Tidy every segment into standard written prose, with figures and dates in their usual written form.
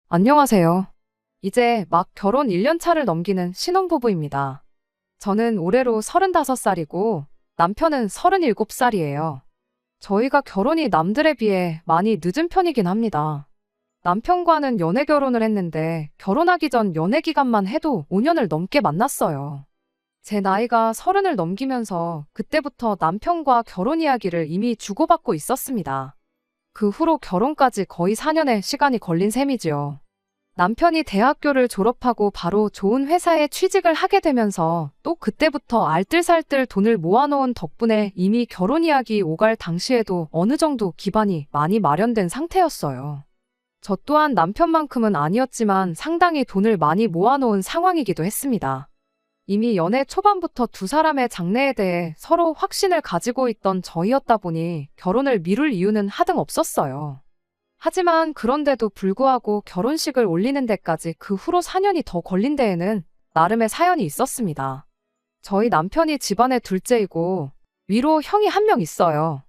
안녕하세요. 이제 막 결혼 1년 차를 넘기는 신혼부부입니다. 저는 올해로 35살이고 남편은 37살이에요. 저희가 결혼이 남들에 비해 많이 늦은 편이긴 합니다. 남편과는 연애 결혼을 했는데 결혼하기 전 연애 기간만 해도 5년을 넘게 만났어요. 제 나이가 30을 넘기면서 그때부터 남편과 결혼 이야기를 이미 주고받고 있었습니다. 그 후로 결혼까지 거의 4년의 시간이 걸린 셈이지요. 남편이 대학교를 졸업하고 바로 좋은 회사에 취직을 하게 되면서 또 그때부터 알뜰살뜰 돈을 모아놓은 덕분에 이미 결혼 이야기 오갈 당시에도 어느 정도 기반이 많이 마련된 상태였어요. 저 또한 남편만큼은 아니었지만 상당히 돈을 많이 모아놓은 상황이기도 했습니다. 이미 연애 초반부터 두 사람의 장래에 대해 서로 확신을 가지고 있던 저희였다 보니 결혼을 미룰 이유는 하등 없었어요. 하지만 그런데도 불구하고 결혼식을 올리는 데까지 그 후로 4년이 더 걸린 데에는 나름의 사연이 있었습니다. 저희 남편이 집안의 둘째이고 위로 형이 한 명 있어요.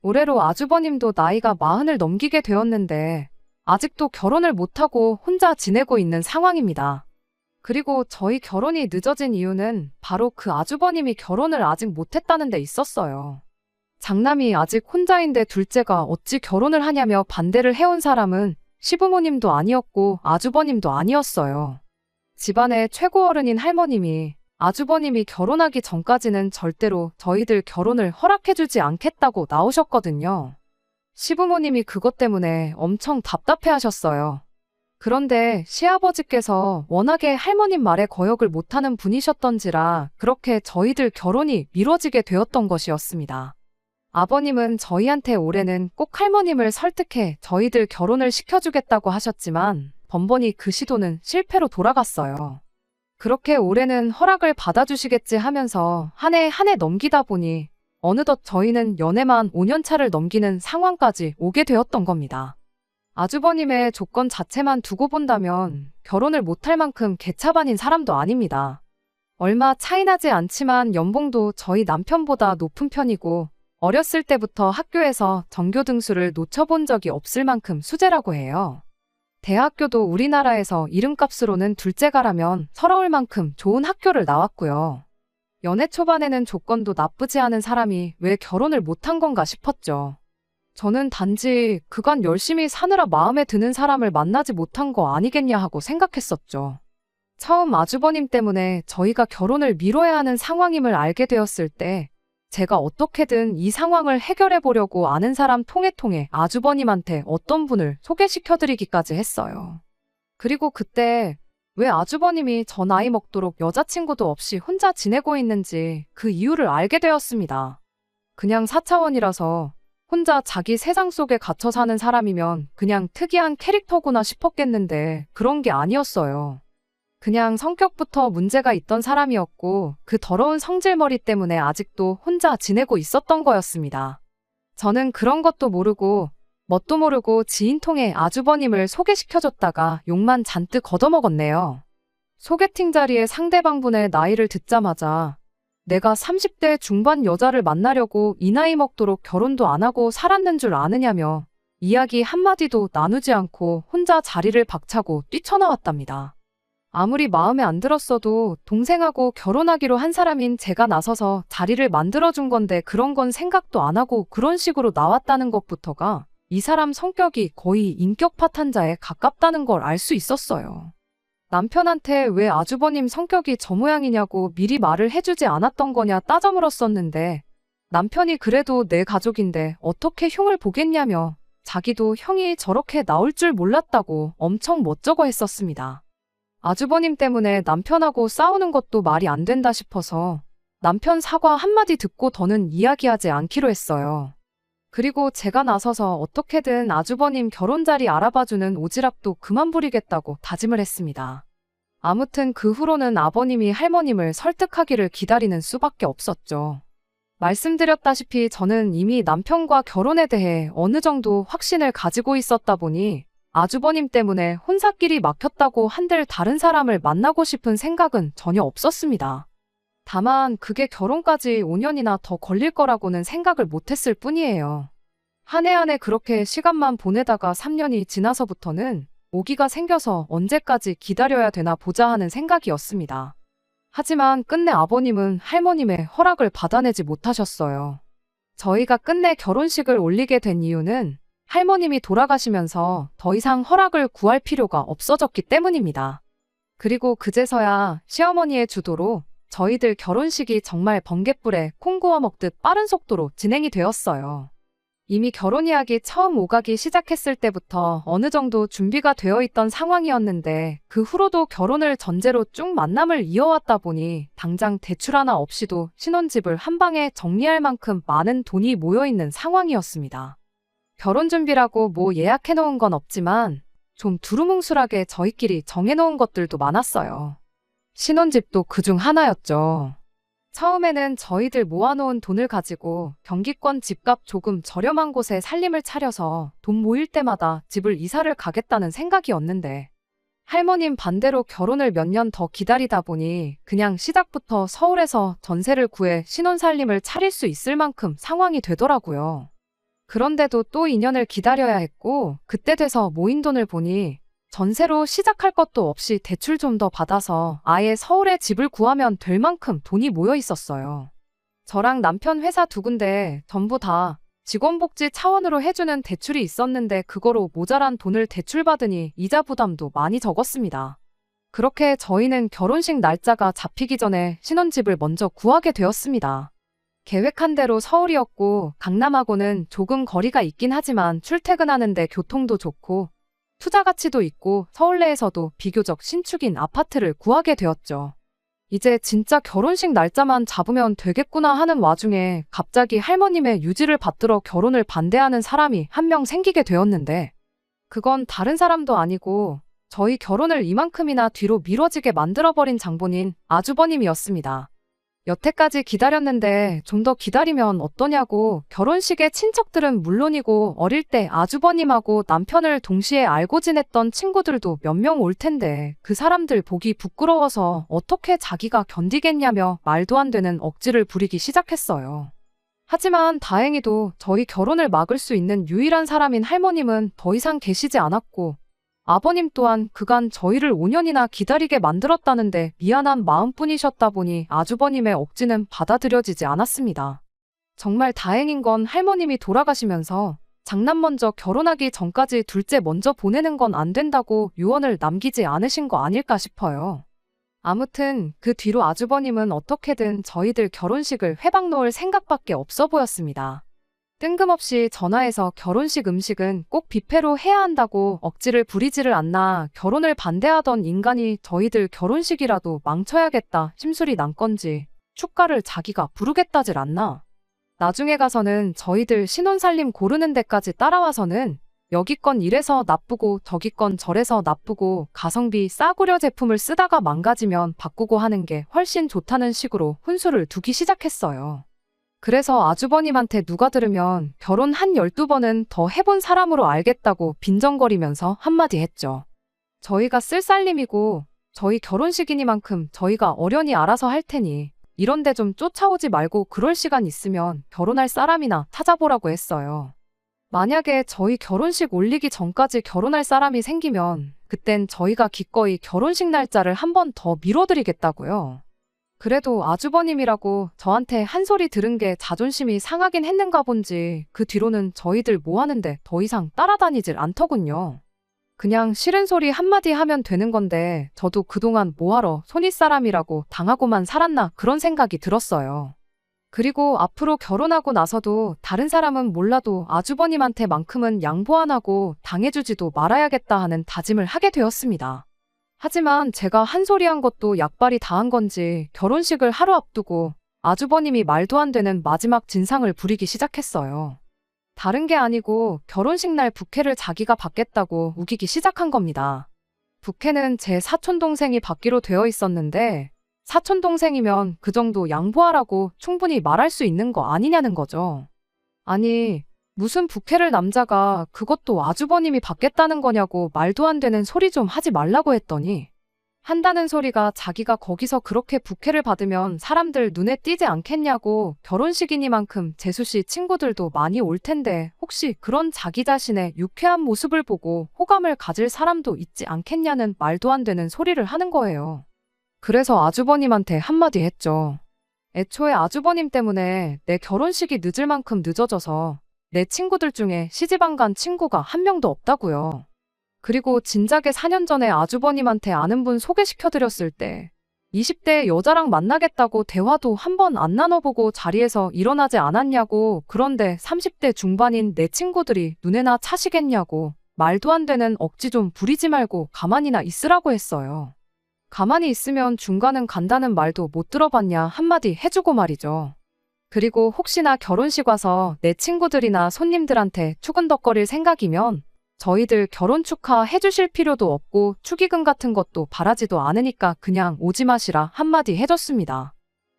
올해로 아주버님도 나이가 40을 넘기게 되었는데 아직도 결혼을 못하고 혼자 지내고 있는 상황입니다. 그리고 저희 결혼이 늦어진 이유는 바로 그 아주버님이 결혼을 아직 못했다는 데 있었어요. 장남이 아직 혼자인데 둘째가 어찌 결혼을 하냐며 반대를 해온 사람은 시부모님도 아니었고 아주버님도 아니었어요. 집안의 최고 어른인 할머님이 아주버님이 결혼하기 전까지는 절대로 저희들 결혼을 허락해주지 않겠다고 나오셨거든요. 시부모님이 그것 때문에 엄청 답답해 하셨어요. 그런데 시아버지께서 워낙에 할머님 말에 거역을 못하는 분이셨던지라 그렇게 저희들 결혼이 미뤄지게 되었던 것이었습니다. 아버님은 저희한테 올해는 꼭 할머님을 설득해 저희들 결혼을 시켜주겠다고 하셨지만 번번이 그 시도는 실패로 돌아갔어요. 그렇게 올해는 허락을 받아주시겠지 하면서 한 해 한 해 넘기다 보니 어느덧 저희는 연애만 5년 차를 넘기는 상황까지 오게 되었던 겁니다. 아주버님의 조건 자체만 두고 본다면 결혼을 못할 만큼 개차반인 사람도 아닙니다. 얼마 차이 나지 않지만 연봉도 저희 남편보다 높은 편이고 어렸을 때부터 학교에서 전교 등수를 놓쳐본 적이 없을 만큼 수재라고 해요. 대학교도 우리나라에서 이름값으로는 둘째가라면 서러울 만큼 좋은 학교를 나왔고요. 연애 초반에는 조건도 나쁘지 않은 사람이 왜 결혼을 못한 건가 싶었죠. 저는 단지 그간 열심히 사느라 마음에 드는 사람을 만나지 못한 거 아니겠냐 하고 생각했었죠. 처음 아주버님 때문에 저희가 결혼을 미뤄야 하는 상황임을 알게 되었을 때 제가 어떻게든 이 상황을 해결해 보려고 아는 사람 통해 아주버님한테 어떤 분을 소개시켜드리기까지 했어요. 그리고 그때 왜 아주버님이 저 나이 먹도록 여자친구도 없이 혼자 지내고 있는지 그 이유를 알게 되었습니다. 그냥 4차원이라서 혼자 자기 세상 속에 갇혀 사는 사람이면 그냥 특이한 캐릭터구나 싶었겠는데 그런 게 아니었어요. 그냥 성격부터 문제가 있던 사람이었고 그 더러운 성질머리 때문에 아직도 혼자 지내고 있었던 거였습니다. 저는 그런 것도 모르고 뭣도 모르고 지인 통해 아주버님을 소개시켜줬다가 욕만 잔뜩 얻어먹었네요. 소개팅 자리에 상대방분의 나이를 듣자마자 내가 30대 중반 여자를 만나려고 이 나이 먹도록 결혼도 안 하고 살았는 줄 아느냐며 이야기 한마디도 나누지 않고 혼자 자리를 박차고 뛰쳐나왔답니다. 아무리 마음에 안 들었어도 동생하고 결혼하기로 한 사람인 제가 나서서 자리를 만들어준 건데 그런 건 생각도 안 하고 그런 식으로 나왔다는 것부터가 이 사람 성격이 거의 인격 파탄자에 가깝다는 걸 알 수 있었어요. 남편한테 왜 아주버님 성격이 저 모양이냐고 미리 말을 해주지 않았던 거냐 따져 물었었는데 남편이 그래도 내 가족인데 어떻게 흉을 보겠냐며 자기도 형이 저렇게 나올 줄 몰랐다고 엄청 멋쩍어 했었습니다. 아주버님 때문에 남편하고 싸우는 것도 말이 안 된다 싶어서 남편 사과 한마디 듣고 더는 이야기하지 않기로 했어요. 그리고 제가 나서서 어떻게든 아주버님 결혼 자리 알아봐주는 오지랖도 그만 부리겠다고 다짐을 했습니다. 아무튼 그 후로는 아버님이 할머님을 설득하기를 기다리는 수밖에 없었죠. 말씀드렸다시피 저는 이미 남편과 결혼에 대해 어느 정도 확신을 가지고 있었다 보니 아주버님 때문에 혼사길이 막혔다고 한들 다른 사람을 만나고 싶은 생각은 전혀 없었습니다. 다만 그게 결혼까지 5년이나 더 걸릴 거라고는 생각을 못했을 뿐이에요. 한 해 한 해 그렇게 시간만 보내다가 3년이 지나서부터는 오기가 생겨서 언제까지 기다려야 되나 보자 하는 생각이었습니다. 하지만 끝내 아버님은 할머님의 허락을 받아내지 못하셨어요. 저희가 끝내 결혼식을 올리게 된 이유는 할머님이 돌아가시면서 더 이상 허락을 구할 필요가 없어졌기 때문입니다. 그리고 그제서야 시어머니의 주도로 저희들 결혼식이 정말 번갯불에 콩 구워 먹듯 빠른 속도로 진행이 되었어요. 이미 결혼 이야기 처음 오가기 시작했을 때부터 어느 정도 준비가 되어 있던 상황이었는데 그 후로도 결혼을 전제로 쭉 만남을 이어왔다 보니 당장 대출 하나 없이도 신혼집을 한 방에 정리할 만큼 많은 돈이 모여있는 상황이었습니다. 결혼 준비라고 뭐 예약해 놓은 건 없지만 좀 두루뭉술하게 저희끼리 정해놓은 것들도 많았어요. 신혼집도 그중 하나였죠. 처음에는 저희들 모아놓은 돈을 가지고 경기권 집값 조금 저렴한 곳에 살림을 차려서 돈 모일 때마다 집을 이사를 가겠다는 생각이었는데 할머님 반대로 결혼을 몇 년 더 기다리다 보니 그냥 시작부터 서울에서 전세를 구해 신혼살림을 차릴 수 있을 만큼 상황이 되더라고요. 그런데도 또 2년을 기다려야 했고 그때 돼서 모인 돈을 보니 전세로 시작할 것도 없이 대출 좀 더 받아서 아예 서울에 집을 구하면 될 만큼 돈이 모여 있었어요. 저랑 남편 회사 2군데 전부 다 직원복지 차원으로 해주는 대출이 있었는데 그거로 모자란 돈을 대출받으니 이자 부담도 많이 적었습니다. 그렇게 저희는 결혼식 날짜가 잡히기 전에 신혼집을 먼저 구하게 되었습니다. 계획한 대로 서울이었고 강남하고는 조금 거리가 있긴 하지만 출퇴근하는데 교통도 좋고 투자 가치도 있고 서울 내에서도 비교적 신축인 아파트를 구하게 되었죠. 이제 진짜 결혼식 날짜만 잡으면 되겠구나 하는 와중에 갑자기 할머님의 유지를 받들어 결혼을 반대하는 사람이 한 명 생기게 되었는데 그건 다른 사람도 아니고 저희 결혼을 이만큼이나 뒤로 미뤄지게 만들어버린 장본인 아주버님이었습니다. 여태까지 기다렸는데 좀 더 기다리면 어떠냐고 결혼식에 친척들은 물론이고 어릴 때 아주버님하고 남편을 동시에 알고 지냈던 친구들도 몇 명 올 텐데 그 사람들 보기 부끄러워서 어떻게 자기가 견디겠냐며 말도 안 되는 억지를 부리기 시작했어요. 하지만 다행히도 저희 결혼을 막을 수 있는 유일한 사람인 할머님은 더 이상 계시지 않았고 아버님 또한 그간 저희를 5년이나 기다리게 만들었다는데 미안한 마음뿐이셨다 보니 아주버님의 억지는 받아들여지지 않았습니다. 정말 다행인 건 할머님이 돌아가시면서 장남 먼저 결혼하기 전까지 둘째 먼저 보내는 건 안 된다고 유언을 남기지 않으신 거 아닐까 싶어요. 아무튼 그 뒤로 아주버님은 어떻게든 저희들 결혼식을 회방 놓을 생각밖에 없어 보였습니다. 뜬금없이 전화해서 결혼식 음식은 꼭 뷔페로 해야 한다고 억지를 부리지를 않나 결혼을 반대하던 인간이 저희들 결혼식이라도 망쳐야겠다 심술이 난 건지 축가를 자기가 부르겠다질 않나. 나중에 가서는 저희들 신혼살림 고르는 데까지 따라와서는 여기 건 이래서 나쁘고 저기 건 저래서 나쁘고 가성비 싸구려 제품을 쓰다가 망가지면 바꾸고 하는 게 훨씬 좋다는 식으로 훈수를 두기 시작했어요. 그래서 아주버님한테 누가 들으면 결혼 한 12번은 더 해본 사람으로 알겠다고 빈정거리면서 한마디 했죠. 저희가 쓸 살림이고 저희 결혼식이니만큼 저희가 어련히 알아서 할 테니 이런데 좀 쫓아오지 말고 그럴 시간 있으면 결혼할 사람이나 찾아보라고 했어요. 만약에 저희 결혼식 올리기 전까지 결혼할 사람이 생기면 그땐 저희가 기꺼이 결혼식 날짜를 한 번 더 미뤄드리겠다고요. 그래도 아주버님이라고 저한테 한 소리 들은 게 자존심이 상하긴 했는가 본지 그 뒤로는 저희들 뭐 하는데 더 이상 따라다니질 않더군요. 그냥 싫은 소리 한마디 하면 되는 건데 저도 그동안 뭐하러 손윗사람이라고 당하고만 살았나 그런 생각이 들었어요. 그리고 앞으로 결혼하고 나서도 다른 사람은 몰라도 아주버님한테만큼은 양보 안 하고 당해주지도 말아야겠다 하는 다짐을 하게 되었습니다. 하지만 제가 한 소리 한 것도 약발이 다 한 건지 결혼식을 하루 앞두고 아주버님이 말도 안 되는 마지막 진상을 부리기 시작했어요. 다른 게 아니고 결혼식 날 부케를 자기가 받겠다고 우기기 시작한 겁니다. 부케는 제 사촌동생이 받기로 되어 있었는데 사촌동생이면 그 정도 양보하라고 충분히 말할 수 있는 거 아니냐는 거죠. 아니 무슨 부케를 남자가 그것도 아주버님이 받겠다는 거냐고 말도 안 되는 소리 좀 하지 말라고 했더니 한다는 소리가 자기가 거기서 그렇게 부케를 받으면 사람들 눈에 띄지 않겠냐고, 결혼식이니만큼 재수씨 친구들도 많이 올 텐데 혹시 그런 자기 자신의 유쾌한 모습을 보고 호감을 가질 사람도 있지 않겠냐는 말도 안 되는 소리를 하는 거예요. 그래서 아주버님한테 한마디 했죠. 애초에 아주버님 때문에 내 결혼식이 늦을 만큼 늦어져서 내 친구들 중에 시집 안 간 친구가 한 명도 없다고요. 그리고 진작에 4년 전에 아주버님한테 아는 분 소개시켜드렸을 때 20대 여자랑 만나겠다고 대화도 한 번 안 나눠보고 자리에서 일어나지 않았냐고, 그런데 30대 중반인 내 친구들이 눈에나 차시겠냐고, 말도 안 되는 억지 좀 부리지 말고 가만히나 있으라고 했어요. 가만히 있으면 중간은 간다는 말도 못 들어봤냐 한마디 해주고 말이죠. 그리고 혹시나 결혼식 와서 내 친구들이나 손님들한테 추근덕거릴 생각이면 저희들 결혼 축하해 주실 필요도 없고 축의금 같은 것도 바라지도 않으니까 그냥 오지 마시라 한마디 해줬습니다.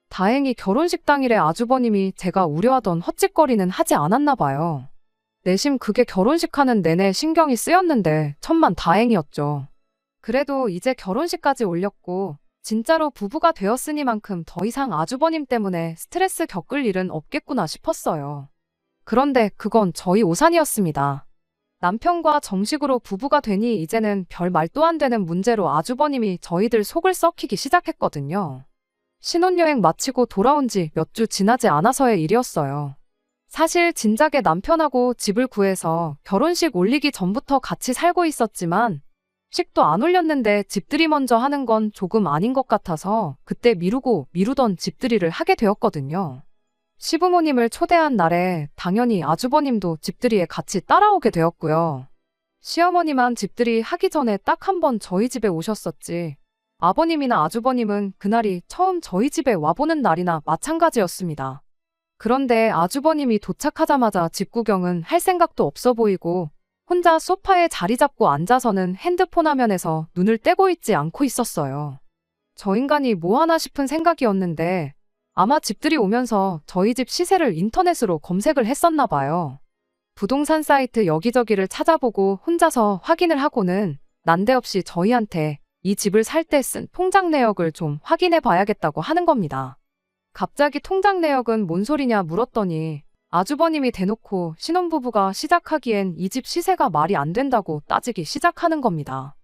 다행히 결혼식 당일에 아주버님이 제가 우려하던 헛짓거리는 하지 않았나 봐요. 내심 그게 결혼식 하는 내내 신경이 쓰였는데 천만 다행이었죠. 그래도 이제 결혼식까지 올렸고 진짜로 부부가 되었으니만큼 더 이상 아주버님 때문에 스트레스 겪을 일은 없겠구나 싶었어요. 그런데 그건 저희 오산이었습니다. 남편과 정식으로 부부가 되니 이제는 별 말도 안 되는 문제로 아주버님이 저희들 속을 썩히기 시작했거든요. 신혼여행 마치고 돌아온 지 몇 주 지나지 않아서의 일이었어요. 사실 진작에 남편하고 집을 구해서 결혼식 올리기 전부터 같이 살고 있었지만 식도 안 올렸는데 집들이 먼저 하는 건 조금 아닌 것 같아서 그때 미루고 미루던 집들이를 하게 되었거든요. 시부모님을 초대한 날에 당연히 아주버님도 집들이에 같이 따라오게 되었고요. 시어머니만 집들이 하기 전에 딱 한 번 저희 집에 오셨었지. 아버님이나 아주버님은 그날이 처음 저희 집에 와보는 날이나 마찬가지였습니다. 그런데 아주버님이 도착하자마자 집 구경은 할 생각도 없어 보이고 혼자 소파에 자리 잡고 앉아서는 핸드폰 화면에서 눈을 떼고 있지 않고 있었어요. 저 인간이 뭐 하나 싶은 생각이었는데 아마 집들이 오면서 저희 집 시세를 인터넷으로 검색을 했었나 봐요. 부동산 사이트 여기저기를 찾아보고 혼자서 확인을 하고는 난데없이 저희한테 이 집을 살 때 쓴 통장 내역을 좀 확인해 봐야겠다고 하는 겁니다. 갑자기 통장 내역은 뭔 소리냐 물었더니 아주버님이 대놓고 신혼부부가 시작하기엔 이 집 시세가 말이 안 된다고 따지기 시작하는 겁니다.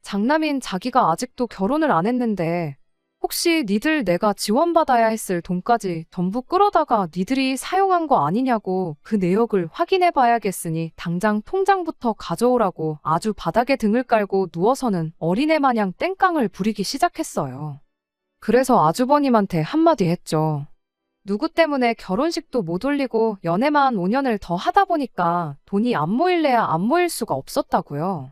장남인 자기가 아직도 결혼을 안 했는데 혹시 니들 내가 지원받아야 했을 돈까지 전부 끌어다가 니들이 사용한 거 아니냐고 그 내역을 확인해 봐야겠으니 당장 통장부터 가져오라고 아주 바닥에 등을 깔고 누워서는 어린애 마냥 땡깡을 부리기 시작했어요. 그래서 아주버님한테 한마디 했죠. 누구 때문에 결혼식도 못 올리고 연애만 5년을 더 하다 보니까 돈이 안 모일래야 안 모일 수가 없었다고요.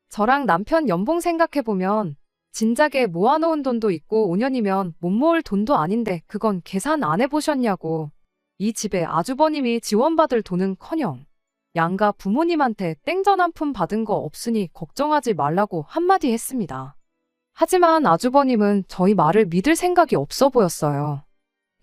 저랑 남편 연봉 생각해보면 진작에 모아놓은 돈도 있고 5년이면 못 모을 돈도 아닌데 그건 계산 안 해보셨냐고. 이 집에 아주버님이 지원받을 돈은커녕 양가 부모님한테 땡전 한 푼 받은 거 없으니 걱정하지 말라고 한마디 했습니다. 하지만 아주버님은 저희 말을 믿을 생각이 없어 보였어요.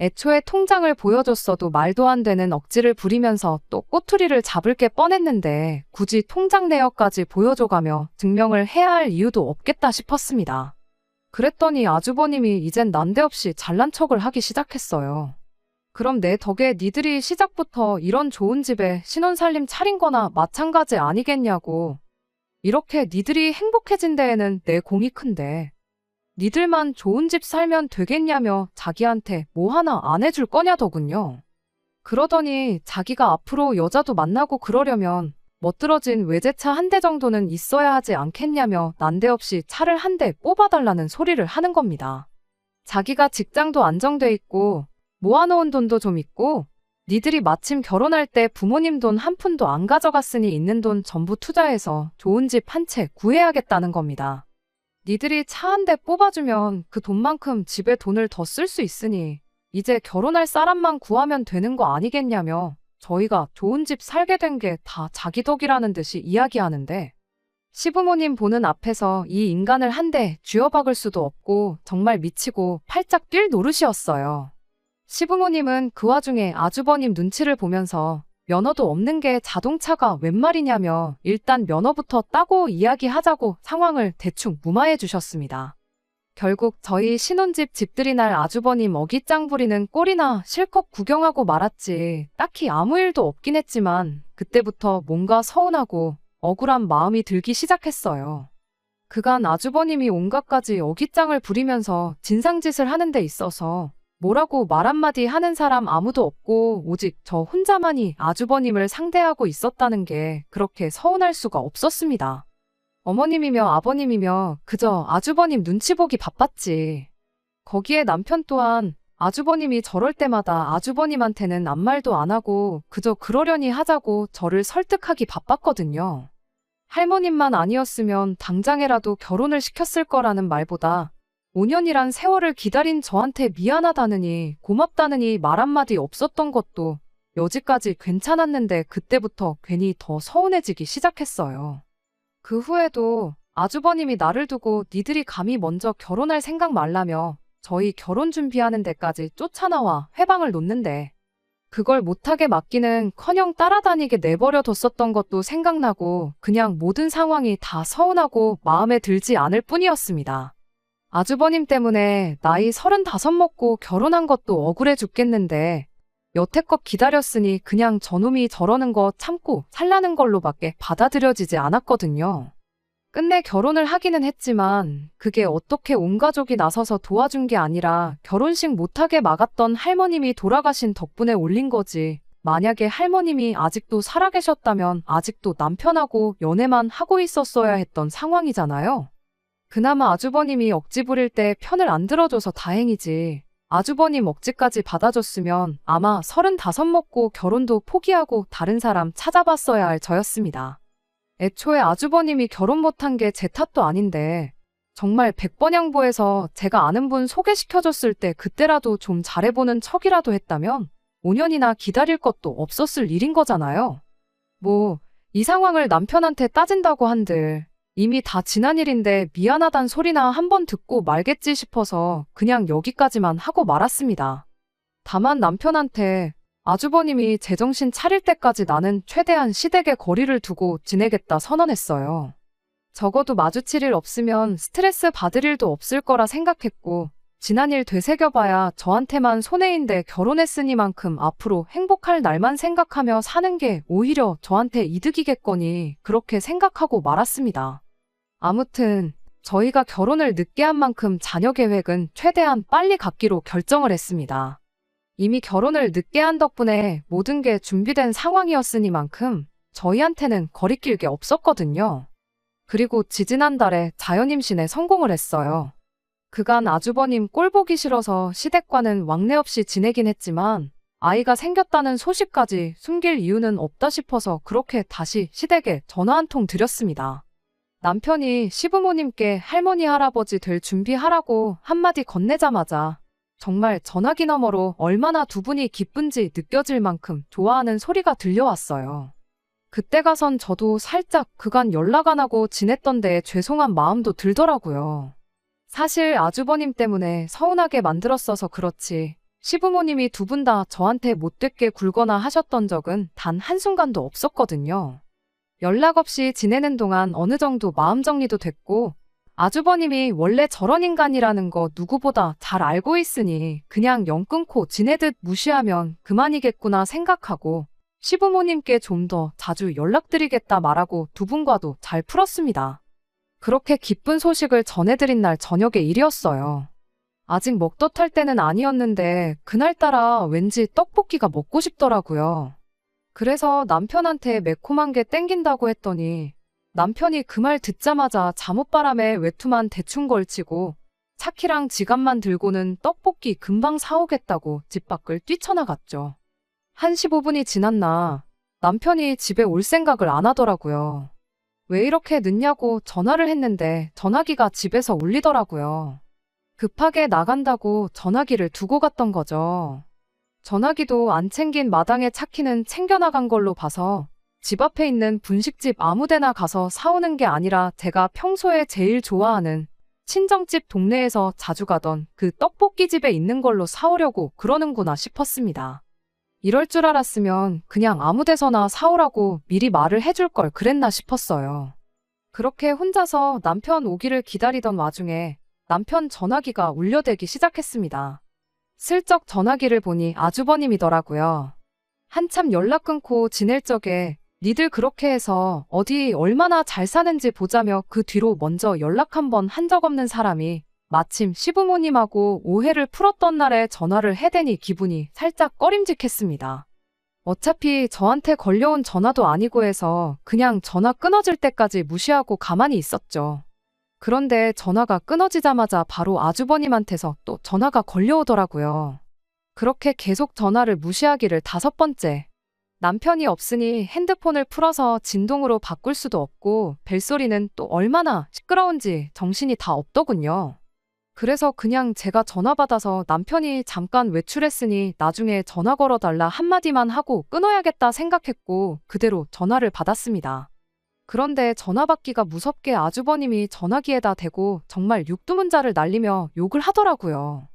애초에 통장을 보여줬어도 말도 안 되는 억지를 부리면서 또 꼬투리를 잡을 게 뻔했는데 굳이 통장 내역까지 보여줘가며 증명을 해야 할 이유도 없겠다 싶었습니다. 그랬더니 아주버님이 이젠 난데없이 잘난 척을 하기 시작했어요. 그럼 내 덕에 니들이 시작부터 이런 좋은 집에 신혼살림 차린 거나 마찬가지 아니겠냐고. 이렇게 니들이 행복해진 데에는 내 공이 큰데 니들만 좋은 집 살면 되겠냐며 자기한테 뭐 하나 안 해줄 거냐더군요. 그러더니 자기가 앞으로 여자도 만나고 그러려면 멋들어진 외제차 한 대 정도는 있어야 하지 않겠냐며 난데없이 차를 한 대 뽑아달라는 소리를 하는 겁니다. 자기가 직장도 안정돼 있고 모아놓은 돈도 좀 있고 니들이 마침 결혼할 때 부모님 돈 한 푼도 안 가져갔으니 있는 돈 전부 투자해서 좋은 집 한 채 구해야겠다는 겁니다. 니들이 차 한 대 뽑아주면 그 돈만큼 집에 돈을 더 쓸 수 있으니 이제 결혼할 사람만 구하면 되는 거 아니겠냐며 저희가 좋은 집 살게 된 게 다 자기 덕이라는 듯이 이야기하는데 시부모님 보는 앞에서 이 인간을 한 대 쥐어박을 수도 없고 정말 미치고 팔짝 뛸 노릇이었어요. 시부모님은 그 와중에 아주버님 눈치를 보면서 면허도 없는 게 자동차가 웬 말이냐며 일단 면허부터 따고 이야기하자고 상황을 대충 무마해 주셨습니다. 결국 저희 신혼집 집들이 날 아주버님 어깃장 부리는 꼴이나 실컷 구경하고 말았지 딱히 아무 일도 없긴 했지만 그때부터 뭔가 서운하고 억울한 마음이 들기 시작했어요. 그간 아주버님이 온갖 가지 어깃장을 부리면서 진상짓을 하는 데 있어서 뭐라고 말 한마디 하는 사람 아무도 없고 오직 저 혼자만이 아주버님을 상대하고 있었다는 게 그렇게 서운할 수가 없었습니다. 어머님이며 아버님이며 그저 아주버님 눈치 보기 바빴지. 거기에 남편 또한 아주버님이 저럴 때마다 아주버님한테는 아무 말도 안 하고 그저 그러려니 하자고 저를 설득하기 바빴거든요. 할머님만 아니었으면 당장에라도 결혼을 시켰을 거라는 말보다 5년이란 세월을 기다린 저한테 미안하다느니 고맙다느니 말 한마디 없었던 것도 여지까지 괜찮았는데 그때부터 괜히 더 서운해지기 시작했어요. 그 후에도 아주버님이 나를 두고 니들이 감히 먼저 결혼할 생각 말라며 저희 결혼 준비하는 데까지 쫓아나와 회방을 놓는데 그걸 못하게 막기는커녕 따라다니게 내버려뒀었던 것도 생각나고 그냥 모든 상황이 다 서운하고 마음에 들지 않을 뿐이었습니다. 아주버님 때문에 나이 35 먹고 결혼한 것도 억울해 죽겠는데 여태껏 기다렸으니 그냥 저놈이 저러는 거 참고 살라는 걸로밖에 받아들여지지 않았거든요. 끝내 결혼을 하기는 했지만 그게 어떻게 온 가족이 나서서 도와준 게 아니라 결혼식 못하게 막았던 할머님이 돌아가신 덕분에 올린 거지. 만약에 할머님이 아직도 살아계셨다면 아직도 남편하고 연애만 하고 있었어야 했던 상황이잖아요. 그나마 아주버님이 억지 부릴 때 편을 안 들어줘서 다행이지. 아주버님 억지까지 받아줬으면 아마 35 먹고 결혼도 포기하고 다른 사람 찾아봤어야 할 저였습니다. 애초에 아주버님이 결혼 못한 게 제 탓도 아닌데 정말 100번 양보해서 제가 아는 분 소개시켜줬을 때 그때라도 좀 잘해보는 척이라도 했다면 5년이나 기다릴 것도 없었을 일인 거잖아요. 뭐 이 상황을 남편한테 따진다고 한들 이미 다 지난 일인데 미안하단 소리나 한번 듣고 말겠지 싶어서 그냥 여기까지만 하고 말았습니다. 다만 남편한테 아주버님이 제정신 차릴 때까지 나는 최대한 시댁에 거리를 두고 지내겠다 선언했어요. 적어도 마주칠 일 없으면 스트레스 받을 일도 없을 거라 생각했고 지난 일 되새겨봐야 저한테만 손해인데 결혼했으니만큼 앞으로 행복할 날만 생각하며 사는 게 오히려 저한테 이득이겠거니 그렇게 생각하고 말았습니다. 아무튼 저희가 결혼을 늦게 한 만큼 자녀 계획은 최대한 빨리 갖기로 결정을 했습니다. 이미 결혼을 늦게 한 덕분에 모든 게 준비된 상황이었으니만큼 저희한테는 거리낄 게 없었거든요. 그리고 지지난달에 자연임신에 성공을 했어요. 그간 아주버님 꼴 보기 싫어서 시댁과는 왕래 없이 지내긴 했지만 아이가 생겼다는 소식까지 숨길 이유는 없다 싶어서 그렇게 다시 시댁에 전화 한 통 드렸습니다. 남편이 시부모님께 할머니 할아버지 될 준비하라고 한마디 건네자마자 정말 전화기 너머로 얼마나 두 분이 기쁜지 느껴질 만큼 좋아하는 소리가 들려왔어요. 그때 가선 저도 살짝 그간 연락 안 하고 지냈던 데에 죄송한 마음도 들더라고요. 사실 아주버님 때문에 서운하게 만들었어서 그렇지 시부모님이 두 분 다 저한테 못되게 굴거나 하셨던 적은 단 한순간도 없었거든요. 연락 없이 지내는 동안 어느 정도 마음 정리도 됐고 아주버님이 원래 저런 인간이라는 거 누구보다 잘 알고 있으니 그냥 영 끊고 지내듯 무시하면 그만이겠구나 생각하고 시부모님께 좀 더 자주 연락드리겠다 말하고 두 분과도 잘 풀었습니다. 그렇게 기쁜 소식을 전해드린 날 저녁의 일이었어요. 아직 먹덧할 때는 아니었는데 그날따라 왠지 떡볶이가 먹고 싶더라고요. 그래서 남편한테 매콤한 게 땡긴다고 했더니 남편이 그 말 듣자마자 잠옷바람에 외투만 대충 걸치고 차키랑 지갑만 들고는 떡볶이 금방 사오겠다고 집 밖을 뛰쳐나갔죠. 한 15분이 지났나 남편이 집에 올 생각을 안 하더라고요. 왜 이렇게 늦냐고 전화를 했는데 전화기가 집에서 울리더라고요. 급하게 나간다고 전화기를 두고 갔던 거죠. 전화기도 안 챙긴 마당에 차키는 챙겨나간 걸로 봐서 집 앞에 있는 분식집 아무데나 가서 사오는 게 아니라 제가 평소에 제일 좋아하는 친정집 동네에서 자주 가던 그 떡볶이집에 있는 걸로 사오려고 그러는구나 싶었습니다. 이럴 줄 알았으면 그냥 아무 데서나 사오라고 미리 말을 해줄 걸 그랬나 싶었어요. 그렇게 혼자서 남편 오기를 기다리던 와중에 남편 전화기가 울려대기 시작했습니다. 슬쩍 전화기를 보니 아주버님이더라고요. 한참 연락 끊고 지낼 적에 니들 그렇게 해서 어디 얼마나 잘 사는지 보자며 그 뒤로 먼저 연락 한 번 한 적 없는 사람이 마침 시부모님하고 오해를 풀었던 날에 전화를 해대니 기분이 살짝 꺼림직했습니다. 어차피 저한테 걸려온 전화도 아니고 해서 그냥 전화 끊어질 때까지 무시하고 가만히 있었죠. 그런데 전화가 끊어지자마자 바로 아주버님한테서 또 전화가 걸려오더라고요. 그렇게 계속 전화를 무시하기를 5번째. 남편이 없으니 핸드폰을 풀어서 진동으로 바꿀 수도 없고 벨소리는 또 얼마나 시끄러운지 정신이 다 없더군요. 그래서 그냥 제가 전화 받아서 남편이 잠깐 외출했으니 나중에 전화 걸어달라 한마디만 하고 끊어야겠다 생각했고 그대로 전화를 받았습니다. 그런데 전화 받기가 무섭게 아주버님이 전화기에다 대고 정말 육두문자를 날리며 욕을 하더라고요.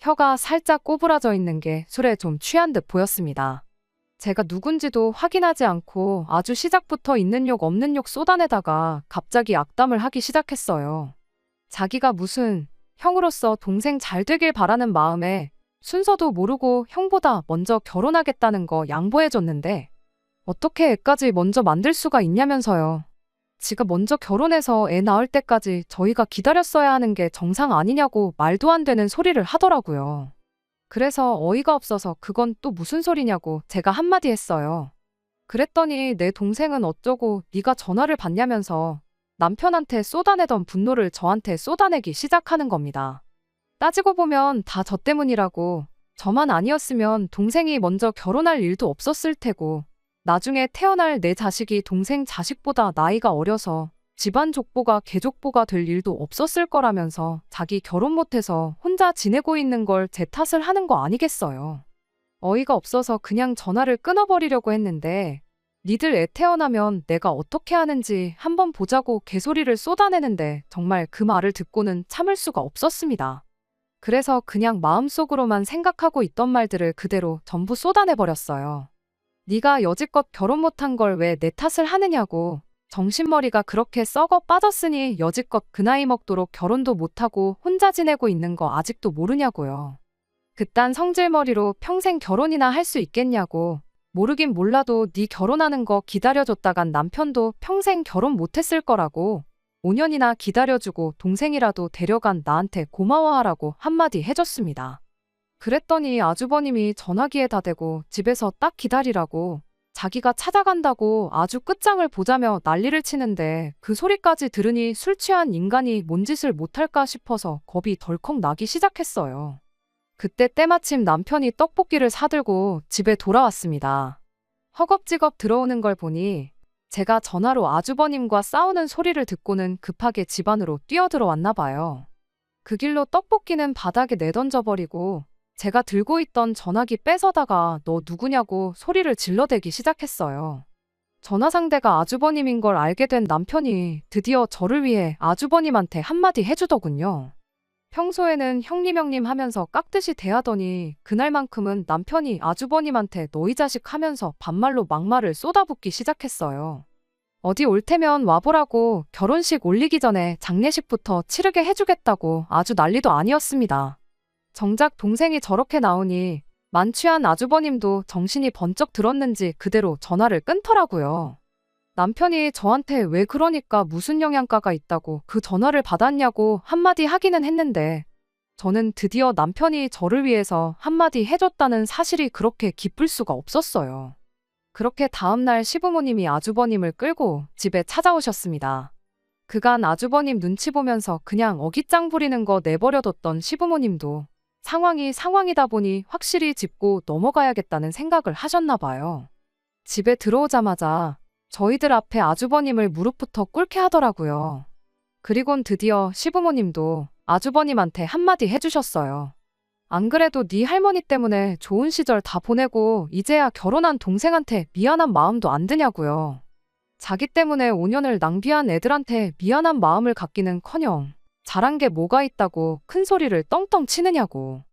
혀가 살짝 꼬부라져 있는 게 술에 좀 취한 듯 보였습니다. 제가 누군지도 확인하지 않고 아주 시작부터 있는 욕 없는 욕 쏟아내다가 갑자기 악담을 하기 시작했어요. 자기가 무슨 형으로서 동생 잘 되길 바라는 마음에 순서도 모르고 형보다 먼저 결혼하겠다는 거 양보해줬는데 어떻게 애까지 먼저 만들 수가 있냐면서요. 지가 먼저 결혼해서 애 낳을 때까지 저희가 기다렸어야 하는 게 정상 아니냐고 말도 안 되는 소리를 하더라고요. 그래서 어이가 없어서 그건 또 무슨 소리냐고 제가 한마디 했어요. 그랬더니 내 동생은 어쩌고 네가 전화를 받냐면서 남편한테 쏟아내던 분노를 저한테 쏟아내기 시작하는 겁니다. 따지고 보면 다 저 때문이라고. 저만 아니었으면 동생이 먼저 결혼할 일도 없었을 테고 나중에 태어날 내 자식이 동생 자식보다 나이가 어려서 집안 족보가 개족보가 될 일도 없었을 거라면서 자기 결혼 못해서 혼자 지내고 있는 걸 제 탓을 하는 거 아니겠어요. 어이가 없어서 그냥 전화를 끊어버리려고 했는데 니들 애 태어나면 내가 어떻게 하는지 한번 보자고 개소리를 쏟아내는데 정말 그 말을 듣고는 참을 수가 없었습니다. 그래서 그냥 마음속으로만 생각하고 있던 말들을 그대로 전부 쏟아내버렸어요. 네가 여지껏 결혼 못한 걸 왜 내 탓을 하느냐고. 정신머리가 그렇게 썩어 빠졌으니 여지껏 그 나이 먹도록 결혼도 못하고 혼자 지내고 있는 거 아직도 모르냐고요. 그딴 성질머리로 평생 결혼이나 할 수 있겠냐고. 모르긴 몰라도 네 결혼하는 거 기다려줬다간 남편도 평생 결혼 못했을 거라고. 5년이나 기다려주고 동생이라도 데려간 나한테 고마워하라고 한마디 해줬습니다. 그랬더니 아주버님이 전화기에다 대고 집에서 딱 기다리라고 자기가 찾아간다고 아주 끝장을 보자며 난리를 치는데 그 소리까지 들으니 술 취한 인간이 뭔 짓을 못할까 싶어서 겁이 덜컥 나기 시작했어요. 그때 때마침 남편이 떡볶이를 사들고 집에 돌아왔습니다. 허겁지겁 들어오는 걸 보니 제가 전화로 아주버님과 싸우는 소리를 듣고는 급하게 집 안으로 뛰어들어왔나 봐요. 그 길로 떡볶이는 바닥에 내던져버리고 제가 들고 있던 전화기 뺏어다가 너 누구냐고 소리를 질러대기 시작했어요. 전화 상대가 아주버님인 걸 알게 된 남편이 드디어 저를 위해 아주버님한테 한마디 해주더군요. 평소에는 형님 하면서 깍듯이 대하더니 그날만큼은 남편이 아주버님한테 너희 자식 하면서 반말로 막말을 쏟아붓기 시작했어요. 어디 올 테면 와보라고 결혼식 올리기 전에 장례식부터 치르게 해주겠다고 아주 난리도 아니었습니다. 정작 동생이 저렇게 나오니 만취한 아주버님도 정신이 번쩍 들었는지 그대로 전화를 끊더라고요. 남편이 저한테 왜 그러니까 무슨 영양가가 있다고 그 전화를 받았냐고 한마디 하기는 했는데 저는 드디어 남편이 저를 위해서 한마디 해줬다는 사실이 그렇게 기쁠 수가 없었어요. 그렇게 다음날 시부모님이 아주버님을 끌고 집에 찾아오셨습니다. 그간 아주버님 눈치 보면서 그냥 어깃장 부리는 거 내버려뒀던 시부모님도 상황이다 보니 확실히 짚고 넘어가야겠다는 생각을 하셨나 봐요. 집에 들어오자마자 저희들 앞에 아주버님을 무릎부터 꿇게 하더라고요. 그리곤 드디어 시부모님도 아주버님한테 한마디 해주셨어요. 안 그래도 네 할머니 때문에 좋은 시절 다 보내고 이제야 결혼한 동생한테 미안한 마음도 안 드냐고요. 자기 때문에 5년을 낭비한 애들한테 미안한 마음을 갖기는커녕 잘한 게 뭐가 있다고 큰 소리를 떵떵 치느냐고.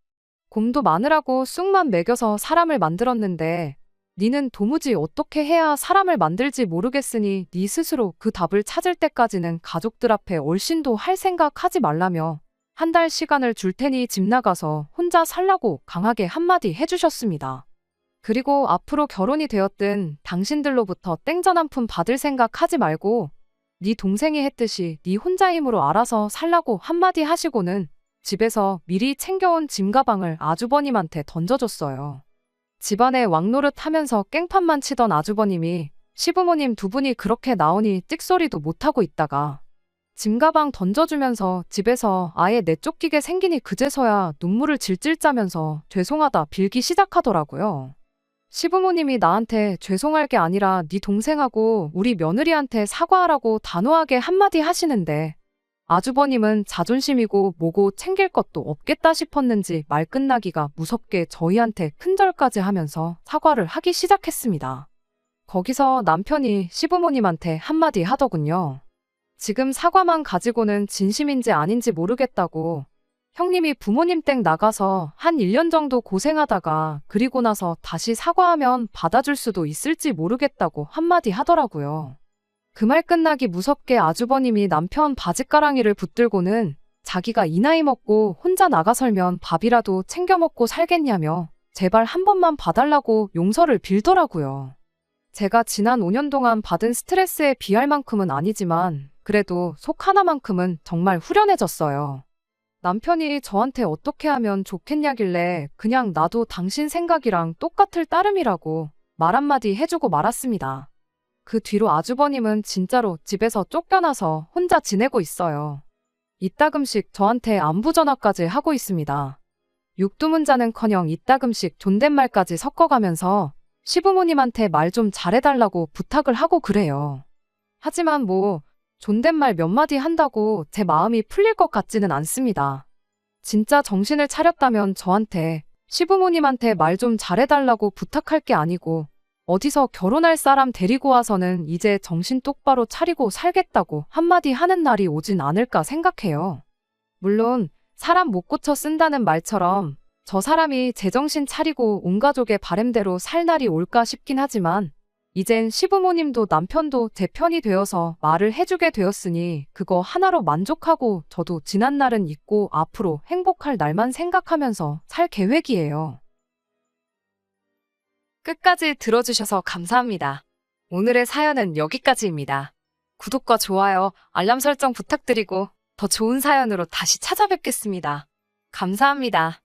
곰도 마늘하고 쑥만 먹여서 사람을 만들었는데 니는 도무지 어떻게 해야 사람을 만들지 모르겠으니 니 스스로 그 답을 찾을 때까지는 가족들 앞에 얼씬도 할 생각 하지 말라며 한 달 시간을 줄 테니 집 나가서 혼자 살라고 강하게 한마디 해주셨습니다. 그리고 앞으로 결혼이 되었든 당신들로부터 땡전 한 푼 받을 생각 하지 말고 네 동생이 했듯이 네 혼자 힘으로 알아서 살라고 한마디 하시고는 집에서 미리 챙겨온 짐가방을 아주버님한테 던져줬어요. 집안에 왕노릇 하면서 깽판만 치던 아주버님이 시부모님 두 분이 그렇게 나오니 찍소리도 못하고 있다가 짐가방 던져주면서 집에서 아예 내쫓기게 생기니 그제서야 눈물을 질질 짜면서 죄송하다 빌기 시작하더라고요. 시부모님이 나한테 죄송할 게 아니라 네 동생하고 우리 며느리한테 사과하라고 단호하게 한마디 하시는데 아주버님은 자존심이고 뭐고 챙길 것도 없겠다 싶었는지 말 끝나기가 무섭게 저희한테 큰절까지 하면서 사과를 하기 시작했습니다. 거기서 남편이 시부모님한테 한마디 하더군요. 지금 사과만 가지고는 진심인지 아닌지 모르겠다고. 형님이 부모님 댁 나가서 한 1년 정도 고생하다가 그리고 나서 다시 사과하면 받아줄 수도 있을지 모르겠다고 한마디 하더라고요. 그 말 끝나기 무섭게 아주버님이 남편 바짓가랑이를 붙들고는 자기가 이 나이 먹고 혼자 나가설면 밥이라도 챙겨 먹고 살겠냐며 제발 한 번만 봐달라고 용서를 빌더라고요. 제가 지난 5년 동안 받은 스트레스에 비할 만큼은 아니지만 그래도 속 하나만큼은 정말 후련해졌어요. 남편이 저한테 어떻게 하면 좋겠냐길래 그냥 나도 당신 생각이랑 똑같을 따름이라고 말 한마디 해주고 말았습니다. 그 뒤로 아주버님은 진짜로 집에서 쫓겨나서 혼자 지내고 있어요. 이따금씩 저한테 안부 전화까지 하고 있습니다. 육두문자는커녕 이따금씩 존댓말까지 섞어가면서 시부모님한테 말 좀 잘해달라고 부탁을 하고 그래요. 하지만 뭐 존댓말 몇 마디 한다고 제 마음이 풀릴 것 같지는 않습니다. 진짜 정신을 차렸다면 저한테 시부모님한테 말 좀 잘해달라고 부탁할 게 아니고 어디서 결혼할 사람 데리고 와서는 이제 정신 똑바로 차리고 살겠다고 한마디 하는 날이 오진 않을까 생각해요. 물론 사람 못 고쳐 쓴다는 말처럼 저 사람이 제정신 차리고 온 가족의 바램대로 살 날이 올까 싶긴 하지만 이젠 시부모님도 남편도 제 편이 되어서 말을 해주게 되었으니 그거 하나로 만족하고 저도 지난 날은 잊고 앞으로 행복할 날만 생각하면서 살 계획이에요. 끝까지 들어주셔서 감사합니다. 오늘의 사연은 여기까지입니다. 구독과 좋아요, 알람 설정 부탁드리고 더 좋은 사연으로 다시 찾아뵙겠습니다. 감사합니다.